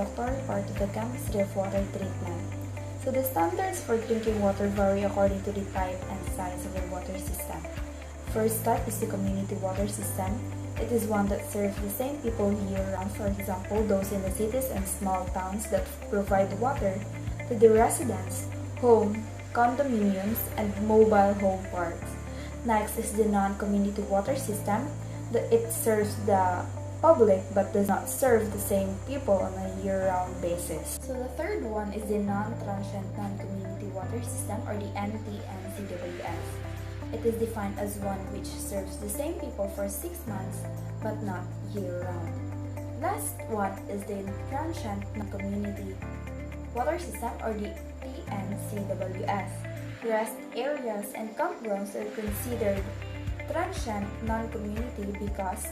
introductory part of the chemistry of water treatment. So the standards for drinking water vary according to the type and size of the water system. First type is the community water system. It is one that serves the same people year-round, for example, those in the cities and small towns that provide water to the residents, home, condominiums, and mobile home parks. Next is the non-community water system. It serves the public but does not serve the same people on a year-round basis. So the third one is the non-transient non-community water system, or the NTNCWS. It is defined as one which serves the same people for 6 months but not year-round. Last one is the transient non-community water system, or the TNCWS. Rest areas and campgrounds are considered transient non-community because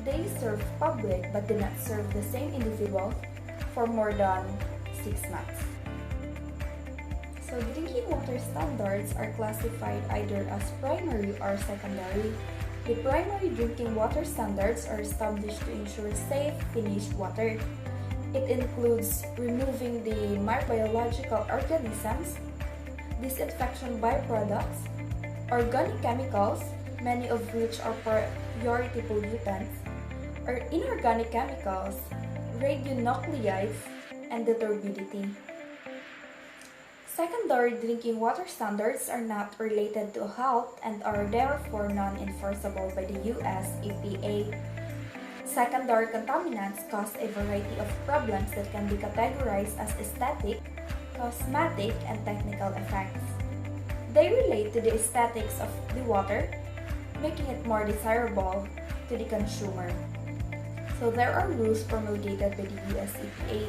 they serve public but do not serve the same individual for more than 6 months. So drinking water standards are classified either as primary or secondary. The primary drinking water standards are established to ensure safe, finished water. It includes removing the microbiological organisms, disinfection byproducts, organic chemicals, many of which are priority pollutants, or inorganic chemicals, radionuclides, and the turbidity. Secondary drinking water standards are not related to health and are therefore non-enforceable by the US EPA. Secondary contaminants cause a variety of problems that can be categorized as aesthetic, cosmetic, and technical effects. They relate to the aesthetics of the water, making it more desirable to the consumer. So there are rules promulgated by the US EPA.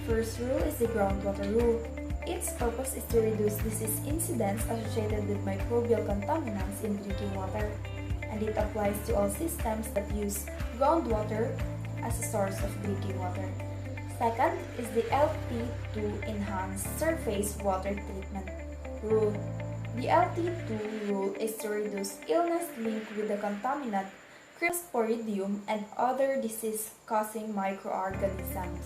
First rule is the groundwater rule. Its purpose is to reduce disease incidents associated with microbial contaminants in drinking water, and it applies to all systems that use groundwater as a source of drinking water. Second is the LT2 Enhanced Surface Water Treatment Rule. The LT2 rule is to reduce illness linked with the contaminant Cryptosporidium and other disease-causing microorganisms.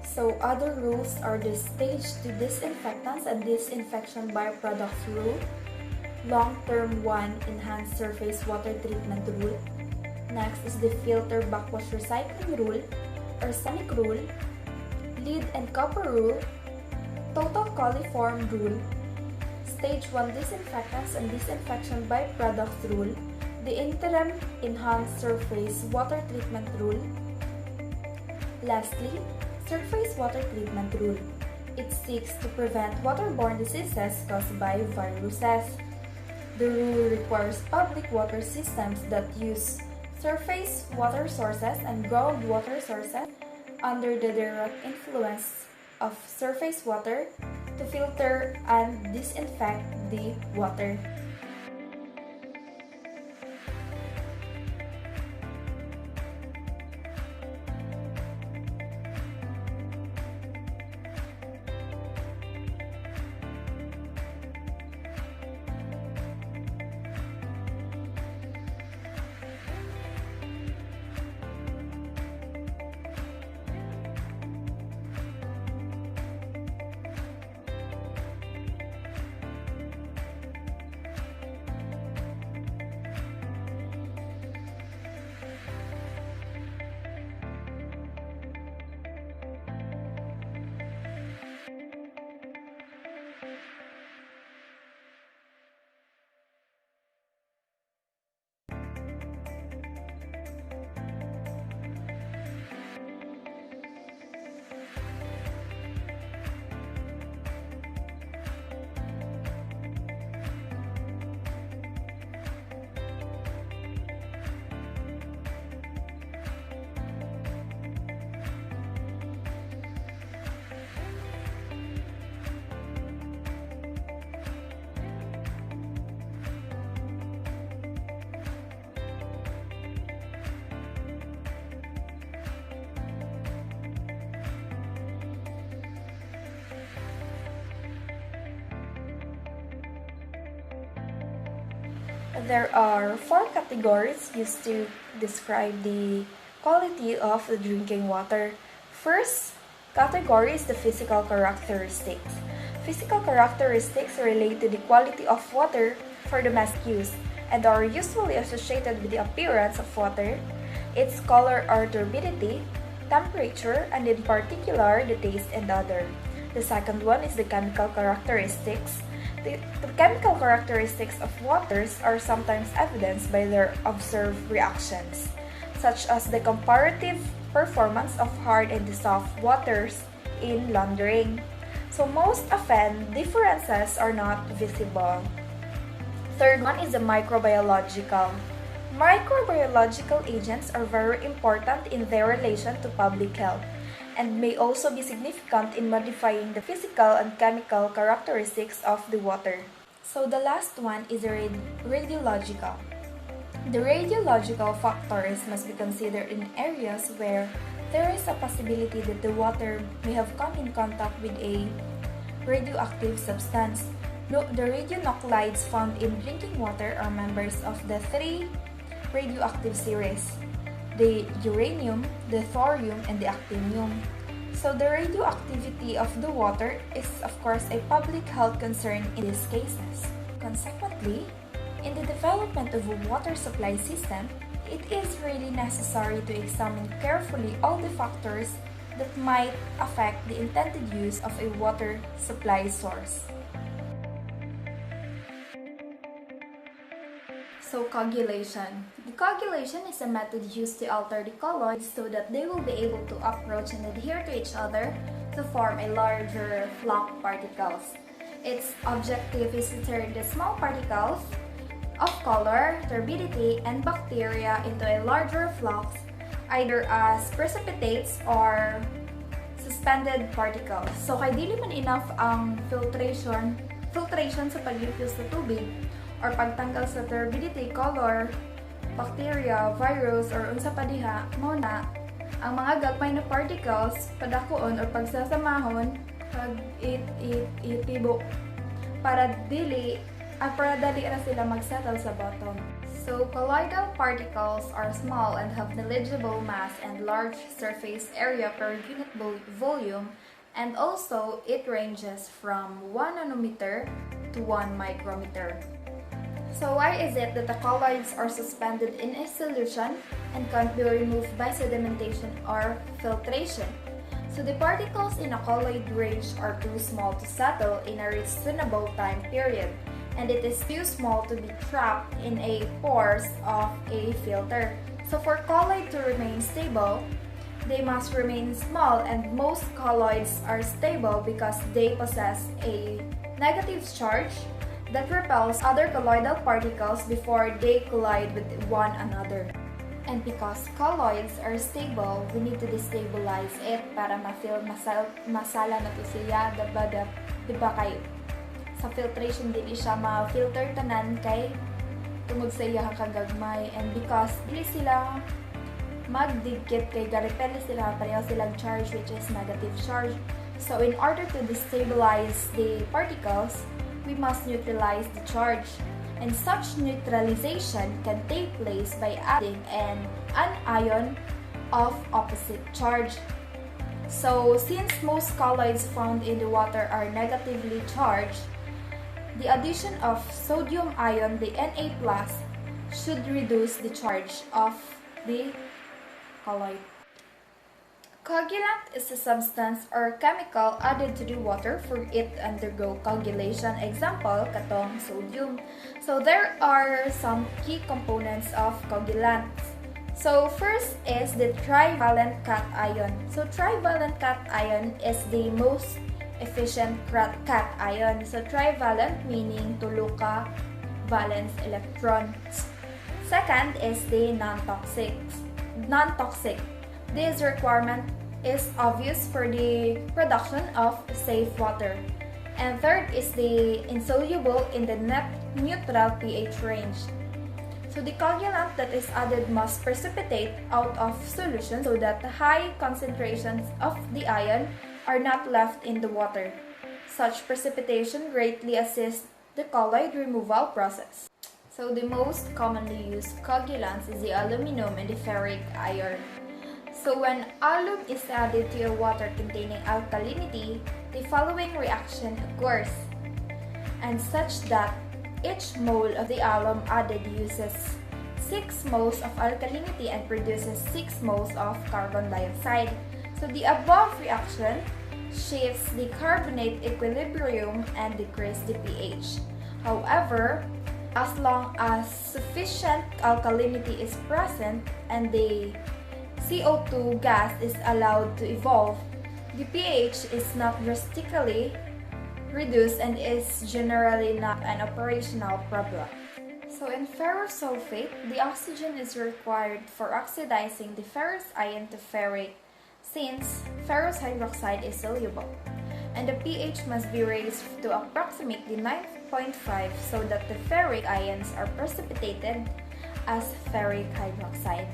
So other rules are the Stage 2 Disinfectants and Disinfection Byproducts Rule, Long-Term 1 Enhanced Surface Water Treatment Rule. Next is the Filter Backwash Recycling Rule, Arsenic Rule, Lead and Copper Rule, Total Coliform Rule, Stage 1 Disinfectants and Disinfection Byproducts Rule, the Interim Enhanced Surface Water Treatment Rule. Lastly, Surface Water Treatment Rule. It seeks to prevent waterborne diseases caused by viruses. The rule requires public water systems that use surface water sources and groundwater sources under the direct influence of surface water to filter and disinfect the water. There are 4 categories used to describe the quality of the drinking water. First category is the physical characteristics. Physical characteristics relate to the quality of water for domestic use and are usually associated with the appearance of water, its color or turbidity, temperature, and in particular, the taste and odor. The second one is the chemical characteristics. The chemical characteristics of waters are sometimes evidenced by their observed reactions, such as the comparative performance of hard and soft waters in laundering. So most often, differences are not visible. Third one is the microbiological. Microbiological agents are very important in their relation to public health and may also be significant in modifying the physical and chemical characteristics of the water. So the last one is the radiological. The radiological factors must be considered in areas where there is a possibility that the water may have come in contact with a radioactive substance. The radionuclides found in drinking water are members of the three radioactive series: the uranium, the thorium, and the actinium. So the radioactivity of the water is of course a public health concern in these cases. Consequently, in the development of a water supply system, it is really necessary to examine carefully all the factors that might affect the intended use of a water supply source. So coagulation. The coagulation is a method used to alter the colloids so that they will be able to approach and adhere to each other to form a larger flock particles. Its objective is to turn the small particles of color, turbidity, and bacteria into a larger flux, either as precipitates or suspended particles. So kay dili man enough ang filtration sa pag-infuse sa tubig or pagtanggal sa turbidity, color, bacteria, virus, or unsa pa diha, mao na ang mga gagmay na particles padakuon or pagsasamahon pag itibo para dali na sila magsettle sa bottom. So colloidal particles are small and have negligible mass and large surface area per unit volume, and also it ranges from 1 nanometer to 1 micrometer. So why is it that the colloids are suspended in a solution and can't be removed by sedimentation or filtration? So the particles in a colloid range are too small to settle in a reasonable time period, and it is too small to be trapped in a pores of a filter. So for colloid to remain stable, they must remain small, and most colloids are stable because they possess a negative charge that repels other colloidal particles before they collide with one another. And because colloids are stable, we need to destabilize it para masala na to siya, diba kayo? Sa filtration din siya ma-filter tanan kay tungod sa iya kagagmay, and because dili sila magdikit kay garepel sila, pareho silang charge which is negative charge. So in order to destabilize the particles, we must neutralize the charge, and such neutralization can take place by adding an ion of opposite charge. So since most colloids found in the water are negatively charged, the addition of sodium ion, the Na+, should reduce the charge of the colloid. Coagulant is a substance or chemical added to the water for it to undergo coagulation. Example, katong sodium. So there are some key components of coagulants. So first is the trivalent cation. So trivalent cation is the most efficient cation. So trivalent meaning tulo ka valence electrons. Second is the non-toxic. This requirement is obvious for the production of safe water. And third is the insoluble in the neutral pH range. So the coagulant that is added must precipitate out of solution so that the high concentrations of the ion are not left in the water. Such precipitation greatly assists the colloid removal process. So the most commonly used coagulants is the aluminum and the ferric iron. So when alum is added to a water containing alkalinity, the following reaction occurs, and such that each mole of the alum added uses 6 moles of alkalinity and produces 6 moles of carbon dioxide. So the above reaction shifts the carbonate equilibrium and decreases the pH. However, as long as sufficient alkalinity is present and the CO2 gas is allowed to evolve, the pH is not drastically reduced and is generally not an operational problem. So in ferrous sulfate, the oxygen is required for oxidizing the ferrous ion to ferric, since ferrous hydroxide is soluble, and the pH must be raised to approximately 9.5 so that the ferric ions are precipitated as ferric hydroxide.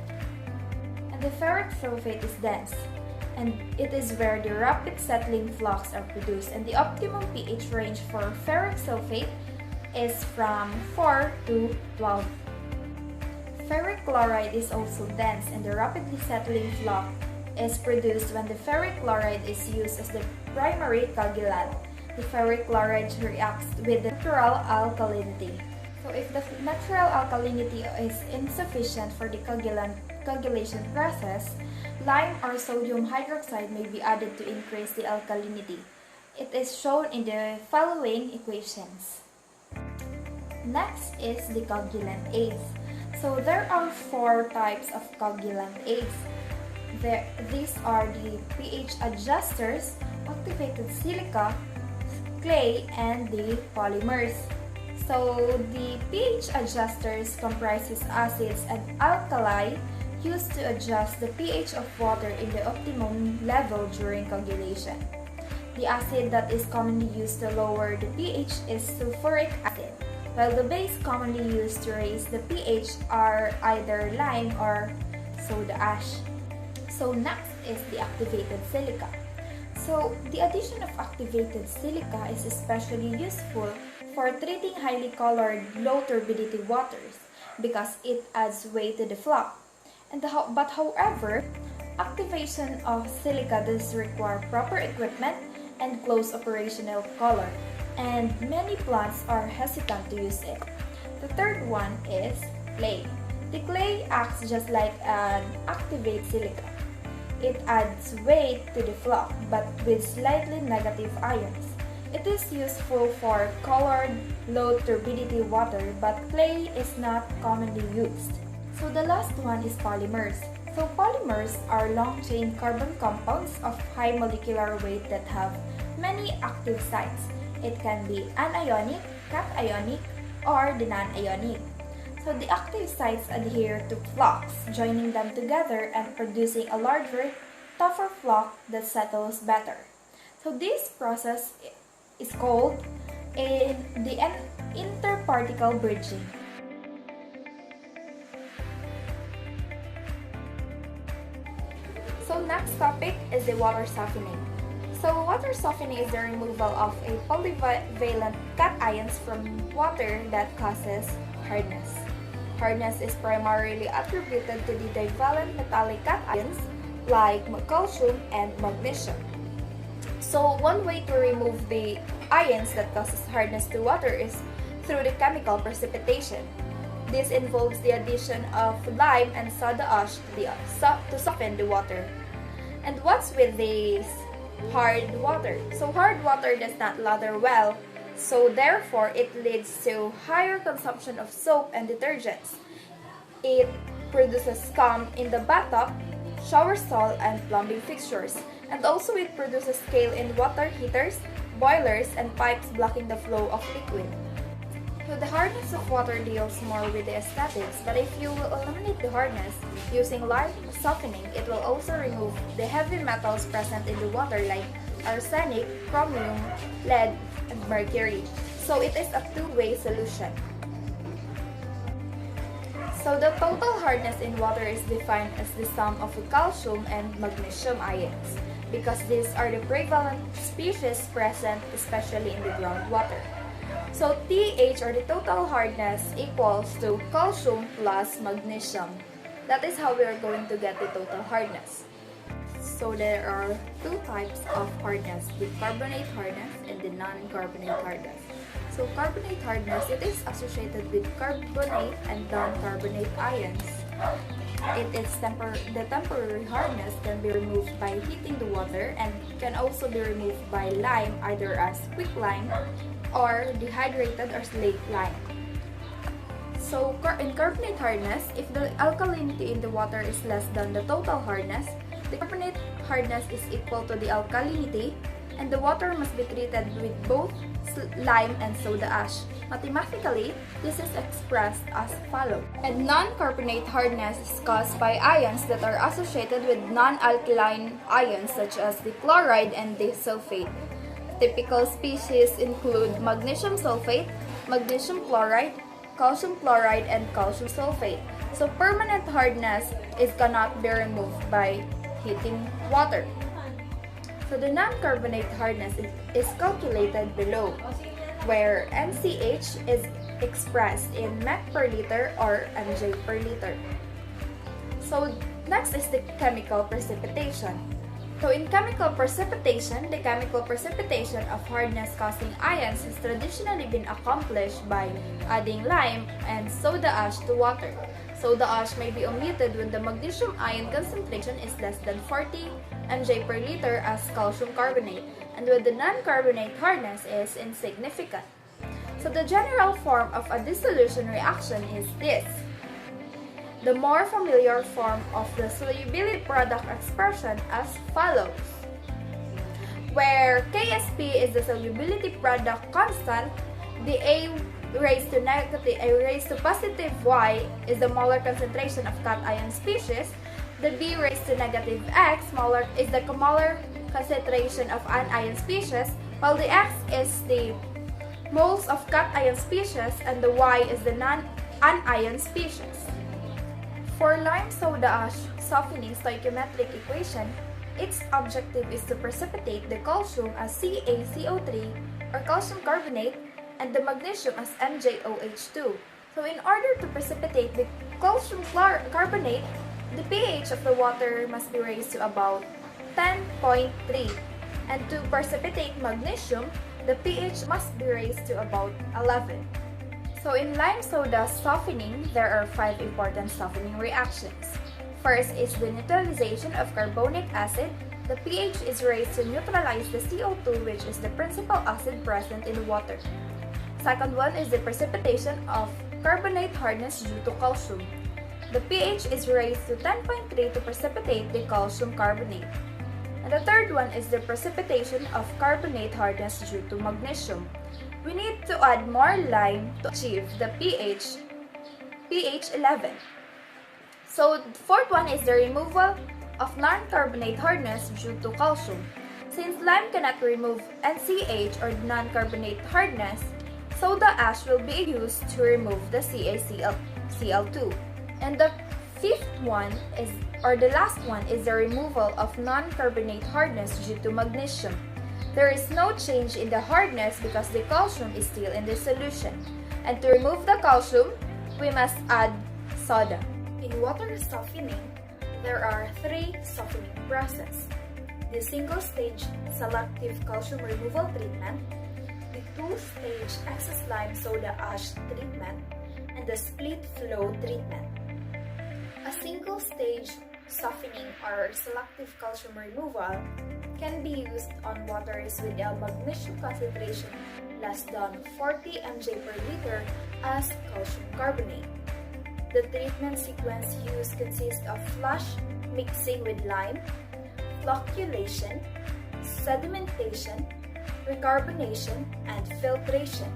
And the ferric sulfate is dense, and it is where the rapid settling flux are produced, and the optimum pH range for ferric sulfate is from 4 to 12. Ferric chloride is also dense, and the rapidly settling flux is produced when the ferric chloride is used as the primary coagulant. The ferric chloride reacts with the natural alkalinity. So if the natural alkalinity is insufficient for the coagulation process, lime or sodium hydroxide may be added to increase the alkalinity. It is shown in the following equations. Next is the coagulant aids. So there are 4 types of coagulant aids. These are the pH adjusters, activated silica, clay, and the polymers. So the pH adjusters comprises acids and alkali used to adjust the pH of water in the optimum level during coagulation. The acid that is commonly used to lower the pH is sulfuric acid, while the base commonly used to raise the pH are either lime or soda ash. So next is the activated silica. So the addition of activated silica is especially useful for treating highly colored, low turbidity waters because it adds weight to the flux. But however, activation of silica does require proper equipment and close operational color, and many plants are hesitant to use it. The third one is clay. The clay acts just like an activate silica. It adds weight to the flux but with slightly negative ions. It is useful for colored, low turbidity water, but clay is not commonly used. So the last one is polymers. So polymers are long-chain carbon compounds of high molecular weight that have many active sites. It can be anionic, cationic, or the non-ionic. So the active sites adhere to flux, joining them together and producing a larger, tougher flux that settles better. So this process is called the interparticle bridging. So next topic is the water softening. So water softening is the removal of a polyvalent cations from water that causes hardness. Hardness is primarily attributed to the divalent metallic cations like calcium and magnesium. So one way to remove the ions that causes hardness to water is through the chemical precipitation. This involves the addition of lime and soda ash to soften the water. And what's with this hard water? So hard water does not lather well, so therefore it leads to higher consumption of soap and detergents. It produces scum in the bathtub, shower stall, and plumbing fixtures. And also it produces scale in water heaters, boilers, and pipes blocking the flow of liquid. So the hardness of water deals more with the aesthetics, but if you will eliminate the hardness using lime softening, it will also remove the heavy metals present in the water like arsenic, chromium, lead, and mercury. So it is a two-way solution. So the total hardness in water is defined as the sum of the calcium and magnesium ions, because these are the prevalent species present especially in the groundwater. So TH, or the total hardness, equals to calcium plus magnesium. That is how we are going to get the total hardness. So there are two types of hardness, the carbonate hardness and the non-carbonate hardness. So carbonate hardness, it is associated with carbonate and non-carbonate ions. The temporary hardness can be removed by heating the water and can also be removed by lime, either as quicklime or dehydrated or slaked lime. So in carbonate hardness, if the alkalinity in the water is less than the total hardness, the carbonate hardness is equal to the alkalinity, and the water must be treated with both lime and soda ash. Mathematically, this is expressed as follows. And non-carbonate hardness is caused by ions that are associated with non-alkaline ions such as the chloride and the sulfate. Typical species include magnesium sulfate, magnesium chloride, calcium chloride, and calcium sulfate. So permanent hardness cannot be removed by heating water. So the non-carbonate hardness is calculated below, where NCH is expressed in mech per liter or mj per liter. So next is the chemical precipitation. So in chemical precipitation, the chemical precipitation of hardness-causing ions has traditionally been accomplished by adding lime and soda ash to water. Soda ash may be omitted when the magnesium ion concentration is less than 40 mj per liter as calcium carbonate, and when the non-carbonate hardness is insignificant. So the general form of a dissolution reaction is this. The more familiar form of the solubility product expression as follows, where Ksp is the solubility product constant, the A raised to positive Y is the molar concentration of cation species, the B raised to negative X is the molar concentration of anion species, while the X is the moles of cation species and the Y is the non-anion species. For lime soda ash softening stoichiometric equation, its objective is to precipitate the calcium as CaCO3 or calcium carbonate and the magnesium as MgOH2. So in order to precipitate the calcium carbonate, the pH of the water must be raised to about 10.3, and to precipitate magnesium, the pH must be raised to about 11. So in lime soda softening, there are 5 important softening reactions. First is the neutralization of carbonic acid. The pH is raised to neutralize the CO2, which is the principal acid present in water. Second one is the precipitation of carbonate hardness due to calcium. The pH is raised to 10.3 to precipitate the calcium carbonate. And the third one is the precipitation of carbonate hardness due to magnesium. We need to add more lime to achieve the pH 11. So the fourth one is the removal of non-carbonate hardness due to calcium. Since lime cannot remove NCH or non-carbonate hardness, soda ash will be used to remove the CaCl2. And the fifth one the last one is the removal of non-carbonate hardness due to magnesium. There is no change in the hardness because the calcium is still in the solution. And to remove the calcium, we must add soda. In water softening, there are 3 softening processes: the single-stage selective calcium removal treatment, the 2-stage excess lime soda ash treatment, and the split flow treatment. A single-stage softening or selective calcium removal can be used on waters with a magnesium concentration less than 40 mg per liter as calcium carbonate. The treatment sequence used consists of flash mixing with lime, flocculation, sedimentation, recarbonation, and filtration.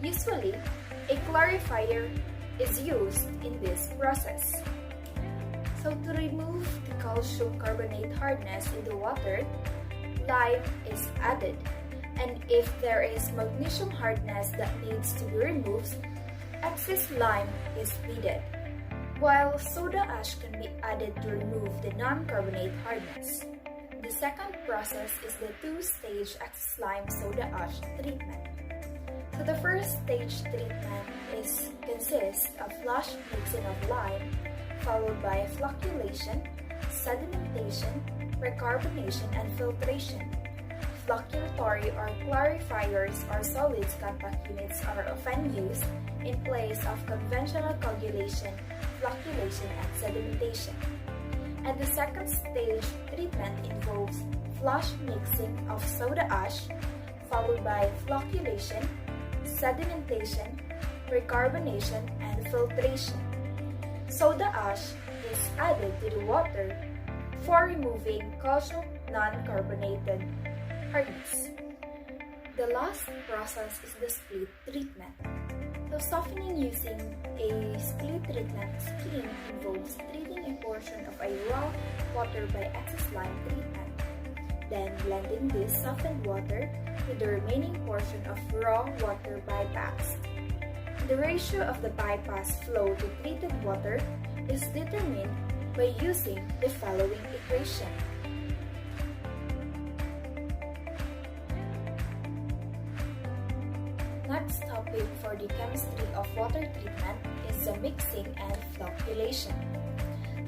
Usually, a clarifier is used in this process. So to remove the calcium carbonate hardness in the water, lime is added. And if there is magnesium hardness that needs to be removed, excess lime is needed. While soda ash can be added to remove the non-carbonate hardness. The second process is the 2-stage excess lime soda ash treatment. So the first stage treatment consists of flash mixing of lime, followed by flocculation, sedimentation, recarbonation, and filtration. Flocculatory or clarifiers or solids contact units are often used in place of conventional coagulation, flocculation, and sedimentation. And the second stage treatment involves flush mixing of soda ash, followed by flocculation, sedimentation, recarbonation, and filtration. Soda ash is added to the water for removing calcium non-carbonated hardness. The last process is the split treatment. So softening using a split treatment scheme involves treating a portion of a raw water by excess lime treatment, then blending this softened water with the remaining portion of raw water bypassed. The ratio of the bypass flow to treated water is determined by using the following equation. Next topic for the chemistry of water treatment is the mixing and flocculation.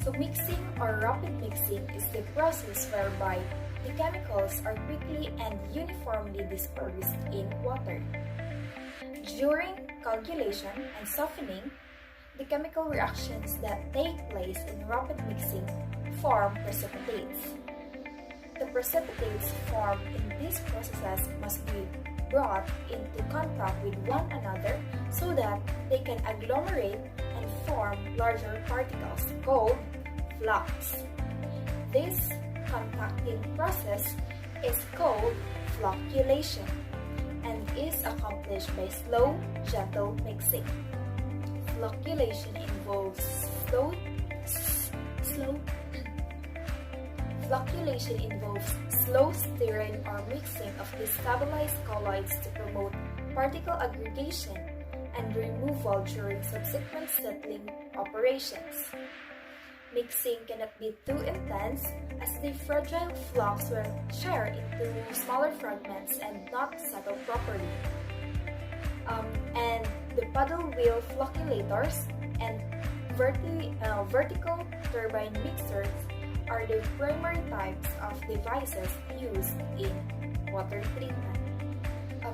So mixing or rapid mixing is the process whereby the chemicals are quickly and uniformly dispersed in water. During coagulation and softening, the chemical reactions that take place in rapid mixing form precipitates. The precipitates formed in these processes must be brought into contact with one another so that they can agglomerate and form larger particles called flocks. This contacting process is called flocculation and is accomplished by slow, gentle mixing. Flocculation involves slow stirring or mixing of destabilized colloids to promote particle aggregation and removal during subsequent settling operations. Mixing cannot be too intense as the fragile flocks will tear into smaller fragments and not settle properly. And the paddle wheel flocculators and vertical turbine mixers are the primary types of devices used in water treatment.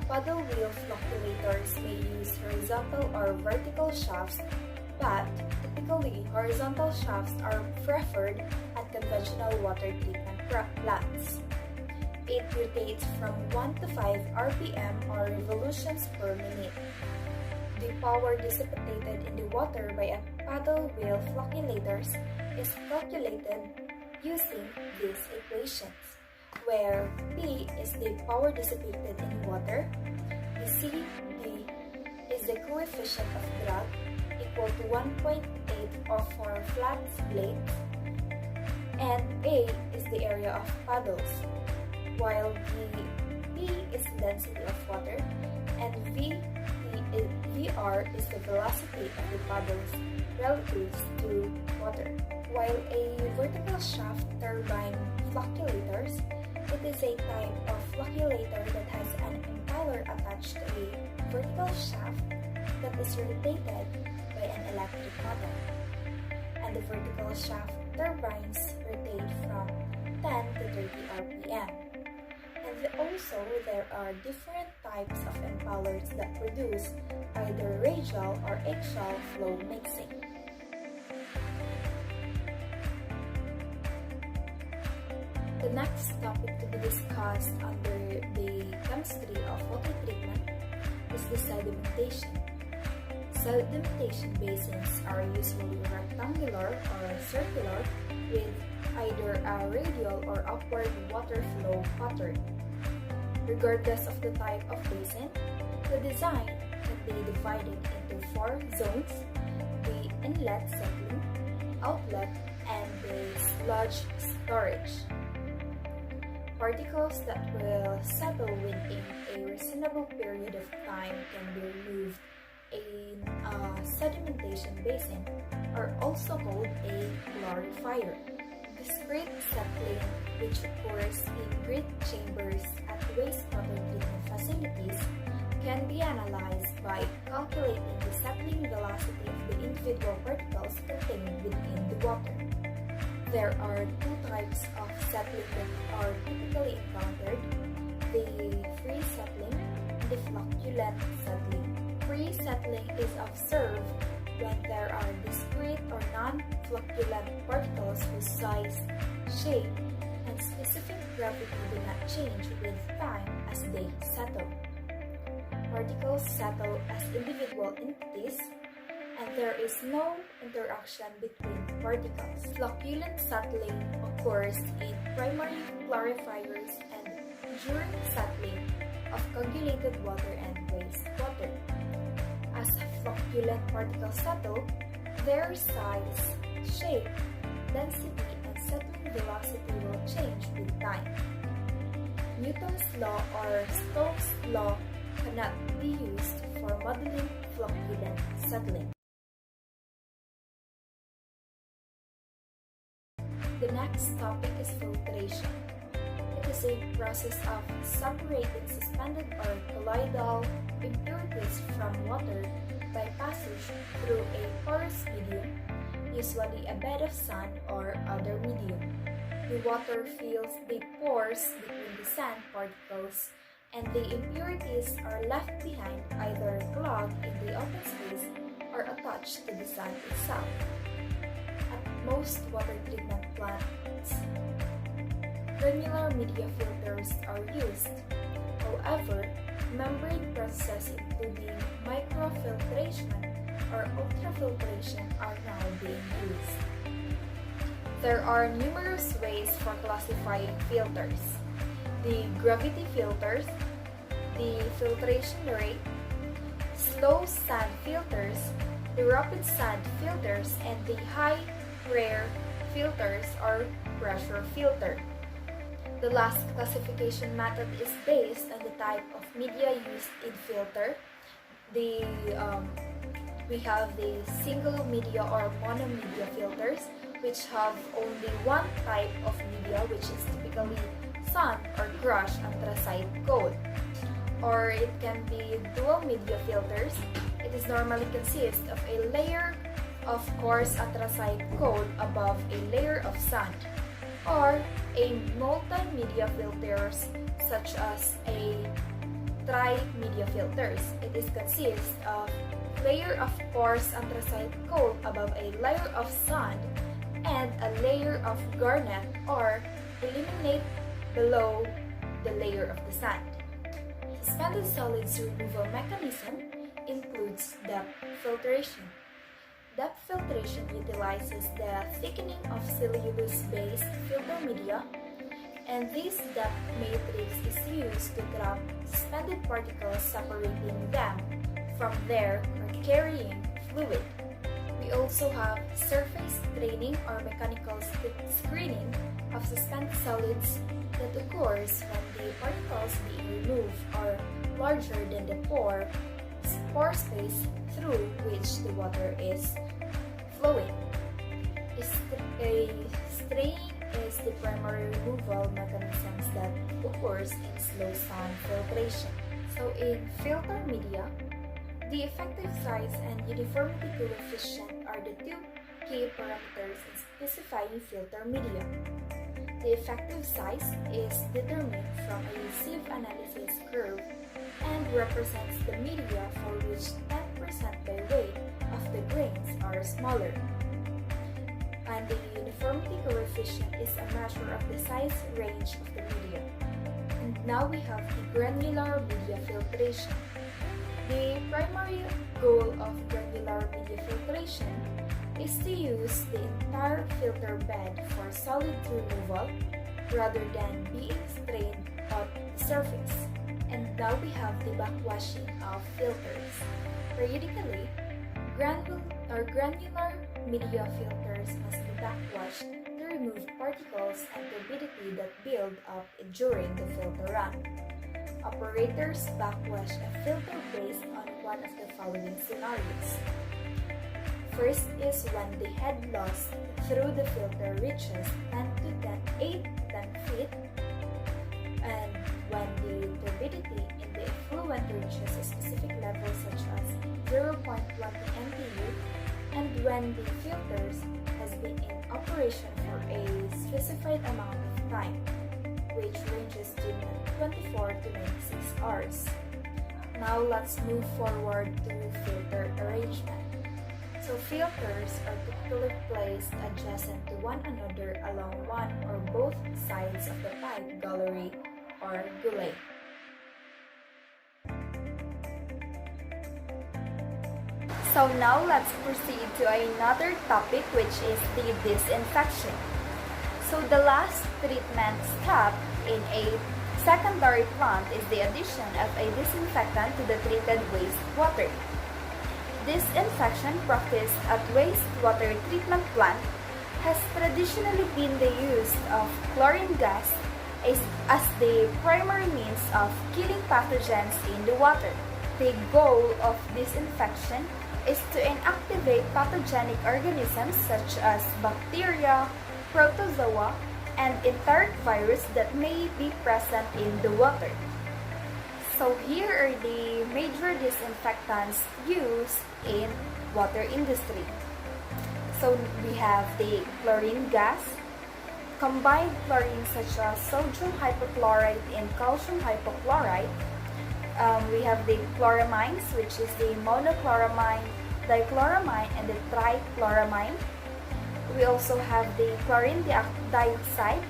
Paddle wheel flocculators may use horizontal or vertical shafts, but typically horizontal shafts are preferred at conventional water treatment plants. It rotates from 1 to 5 RPM or revolutions per minute. The power dissipated in the water by a paddle wheel flocculators is calculated using these equations, where P is the power dissipated in water, the CD is the coefficient of drag equal to 1.8 for flat blades, and A is the area of paddles, while P is the density of water, and VR is the velocity of the paddles relative to water. While a vertical shaft turbine flocculators, it is a type of flocculator that has an impeller attached to a vertical shaft that is rotated by an electric motor. And the vertical shaft turbines rotate from 10 to 30 RPM. And also, there are different types of impellers that produce either radial or axial flow mixing. The next topic to be discussed under the chemistry of water treatment is the sedimentation. Sedimentation basins are usually rectangular or circular with either a radial or upward water flow pattern. Regardless of the type of basin, the design can be divided into 4 zones: the inlet settling, outlet, and the sludge storage. Particles that will settle within a reasonable period of time can be removed in a sedimentation basin, are also called a clarifier. Discrete settling, which occurs in grit chambers at wastewater treatment facilities, can be analyzed by calculating the settling velocity of the individual particles contained within the water. There are two types of settling that are typically encountered: the free settling and the flocculent settling. Free settling is observed when there are discrete or non-flocculent particles whose size, shape, and specific gravity do not change with time as they settle. Particles settle as individual entities, and there is no interaction between particles. Flocculent settling occurs in primary clarifiers and during settling of coagulated water and wastewater. As flocculent particles settle, their size, shape, density, and settling velocity will change with time. Newton's law or Stokes' law cannot be used for modeling flocculent settling. The next topic is filtration. It is a process of separating suspended or colloidal impurities from water by passage through a porous medium, usually a bed of sand or other medium. The water fills the pores between the sand particles, and the impurities are left behind either clogged in the open space or attached to the sand itself. At most water treatment plants, granular media filters are used. However, membrane processes including microfiltration or ultrafiltration are now being used. There are numerous ways for classifying filters: the gravity filters, the filtration rate, slow sand filters, the rapid sand filters, and the high rare filters or pressure filter. The last classification method is based on the type of media used in filter. We have the single media or monomedia filters, which have only one type of media, which is typically sand or crushed anthracite coat. Or it can be dual media filters. It is normally consists of a layer of coarse anthracite coat above a layer of sand. Or a multimedia filters such as a tri-media filters. It is consists of layer of coarse anthracite coat above a layer of sand and a layer of garnet or illuminate below the layer of the sand. Suspended solids removal mechanism includes depth filtration. Depth filtration utilizes the thickening of cellulose-based filter media, and this depth matrix is used to trap suspended particles, separating them from their or carrying fluid. We also have surface draining or mechanical screening of suspended solids that occurs when the particles being removed are larger than the pore space through which the water is flowing. A straining is the primary removal mechanisms that occurs in slow sand filtration. So in filter media, the effective size and uniformity coefficient are the two key parameters in specifying filter media. The effective size is determined from a sieve analysis curve and represents the media for which 10% by weight of the grains are smaller. And the uniformity coefficient is a measure of the size range of the media. And now we have the granular media filtration. The primary goal of granular media filtration is to use the entire filter bed for solid removal rather than being strained at the surface. And now we have the backwashing of filters. Periodically, granular media filters must be backwashed to remove particles and turbidity that build up during the filter run. Operators backwash a filter based on one of the following scenarios. First is when the head loss through the filter reaches 8 to 10 feet, and when the turbidity in the effluent reaches a specific level such as 0.20 MTU, and when the filters has be in operation for a specified amount of time, which ranges between 24 to 96 hours. Now let's move forward to filter arrangement. So filters are typically placed adjacent to one another along one or both sides of the pipe gallery or gullet. So now let's proceed to another topic, which is the disinfection. So the last treatment step in a secondary plant is the addition of a disinfectant to the treated wastewater. Disinfection practiced at wastewater treatment plant has traditionally been the use of chlorine gas as the primary means of killing pathogens in the water. The goal of disinfection is to inactivate pathogenic organisms such as bacteria, protozoa, and enteric virus that may be present in the water. So here are the major disinfectants used in water industry. So we have the chlorine gas, combined chlorine such as sodium hypochlorite and calcium hypochlorite. We have the chloramines, which is the monochloramine, dichloramine, and the trichloramine. We also have the chlorine dioxide,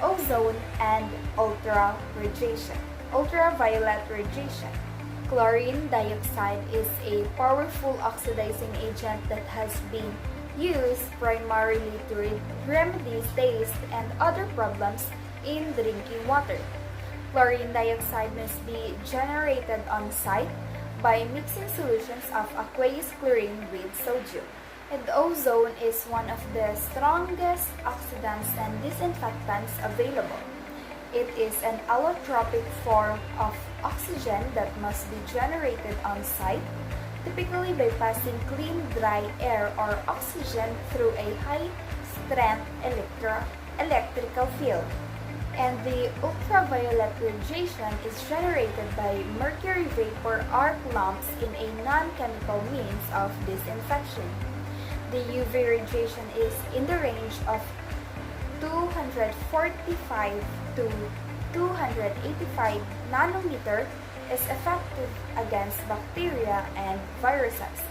ozone, and ultraviolet radiation. Chlorine dioxide is a powerful oxidizing agent that has been used primarily to remedy taste and other problems in drinking water. Chlorine dioxide must be generated on site by mixing solutions of aqueous chlorine with sodium. And ozone is one of the strongest oxidants and disinfectants available. It is an allotropic form of oxygen that must be generated on site, typically by passing clean, dry air or oxygen through a high-strength electrical field. And the ultraviolet radiation is generated by mercury vapor arc lamps in a non-chemical means of disinfection. The UV radiation is in the range of 245 to 285 nanometer, is effective against bacteria and viruses.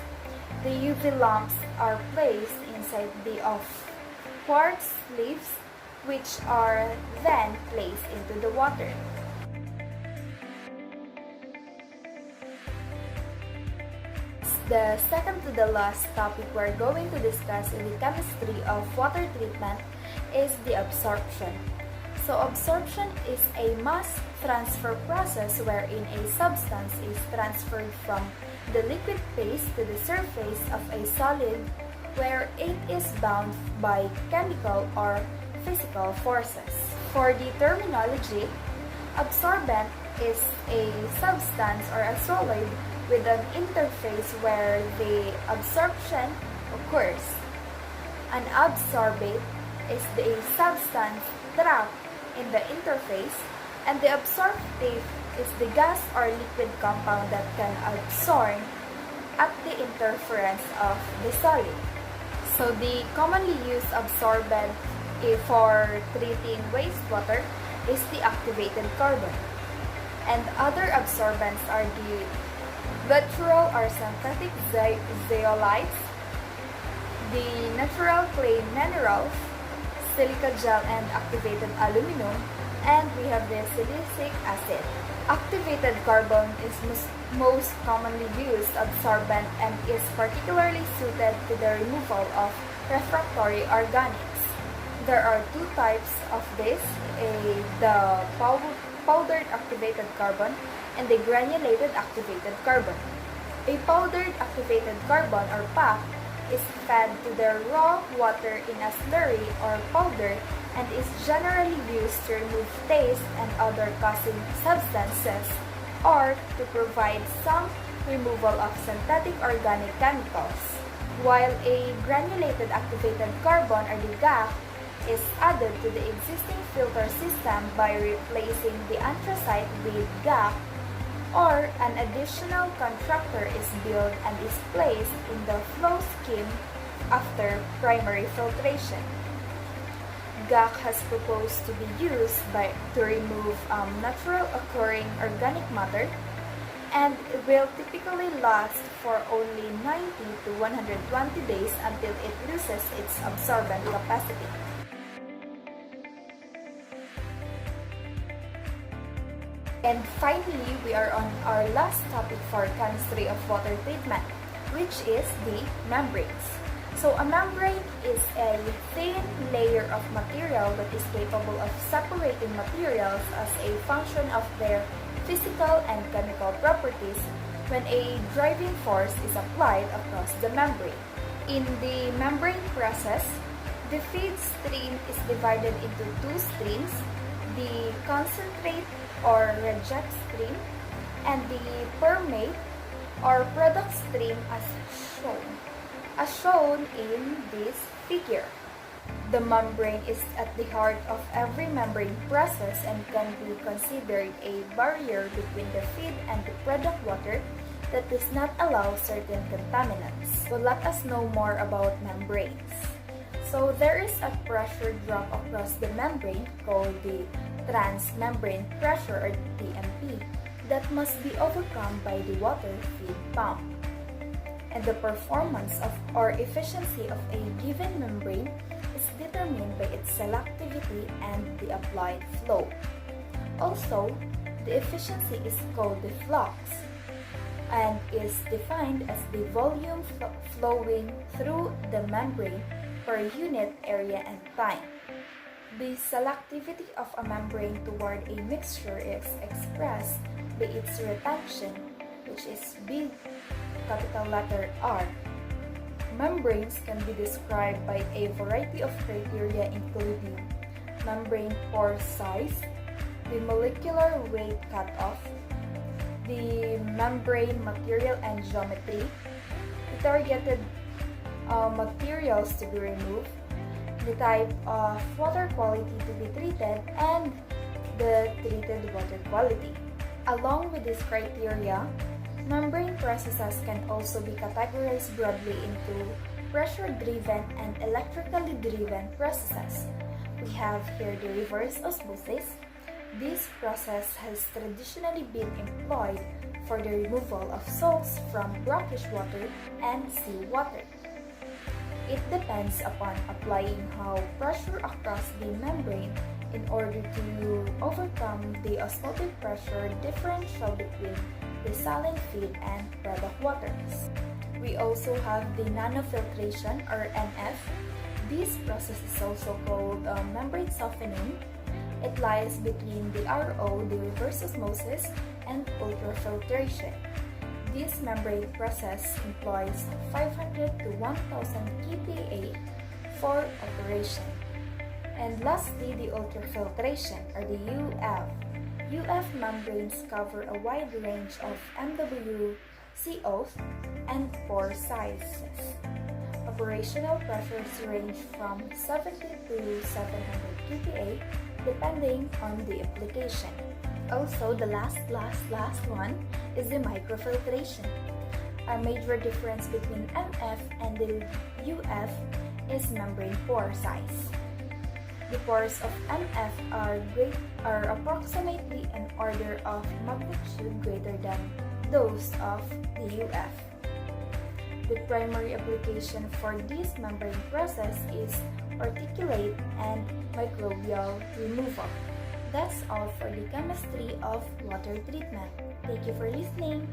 The UV lamps are placed inside of quartz leaves, which are then placed into the water. The second to the last topic we're going to discuss in the chemistry of water treatment is the absorption. So absorption is a mass transfer process wherein a substance is transferred from the liquid phase to the surface of a solid where it is bound by chemical or physical forces. For the terminology, absorbent is a substance or a solid with an interface where the absorption occurs. An absorbate is a substance trapped in the interface, and the absorptive is the gas or liquid compound that can absorb at the interference of the solid. So the commonly used absorbent for treating wastewater is the activated carbon. And other absorbents are the natural or synthetic zeolites, the natural clay minerals, silica gel and activated aluminum, and we have the silicic acid. Activated carbon is most commonly used absorbent and is particularly suited to the removal of refractory organics. There are two types of this, the powdered activated carbon and the granulated activated carbon. A powdered activated carbon or PAC is fed to the raw water in a slurry or powder and is generally used to remove taste and other causing substances or to provide some removal of synthetic organic chemicals. While a granulated activated carbon or the GAC is added to the existing filter system by replacing the anthracite with GAC, or an additional contractor is built and is placed in the flow scheme after primary filtration. GAC has proposed to be used to remove natural occurring organic matter, and it will typically last for only 90 to 120 days until it loses its absorbent capacity. And finally, we are on our last topic for chemistry of water treatment, which is the membranes. So a membrane is a thin layer of material that is capable of separating materials as a function of their physical and chemical properties when a driving force is applied across the membrane. In the membrane process, the feed stream is divided into two streams, the concentrate or reject stream and the permeate or product stream as shown in this figure. The membrane is at the heart of every membrane process and can be considered a barrier between the feed and the product water that does not allow certain contaminants. So let us know more about membranes. So there is a pressure drop across the membrane called the transmembrane pressure or TMP that must be overcome by the water feed pump. And the performance of or efficiency of a given membrane is determined by its selectivity and the applied flow. Also, the efficiency is called the flux and is defined as the volume flowing through the membrane per unit area and time. The selectivity of a membrane toward a mixture is expressed by its retention, which is big capital letter R. Membranes can be described by a variety of criteria including membrane pore size, the molecular weight cutoff, the membrane material and geometry, the targeted materials to be removed, the type of water quality to be treated, and the treated water quality. Along with these criteria, membrane processes can also be categorized broadly into pressure-driven and electrically driven processes. We have here the reverse osmosis. This process has traditionally been employed for the removal of salts from brackish water and seawater. It depends upon applying high pressure across the membrane in order to overcome the osmotic pressure differential between the saline feed and product waters. We also have the nanofiltration or NF. This process is also called membrane softening. It lies between the RO, the reverse osmosis, and ultrafiltration. This membrane process employs 500 to 1000 kPa for operation. And lastly, the ultrafiltration or the UF. UF membranes cover a wide range of MWCOs and pore sizes. Operational pressures range from 70 to 700 kPa depending on the application. Also, the last one is the microfiltration. A major difference between MF and the UF is membrane pore size. The pores of MF are approximately an order of magnitude greater than those of the UF. The primary application for this membrane process is particulate and microbial removal. That's all for the chemistry of water treatment. Thank you for listening.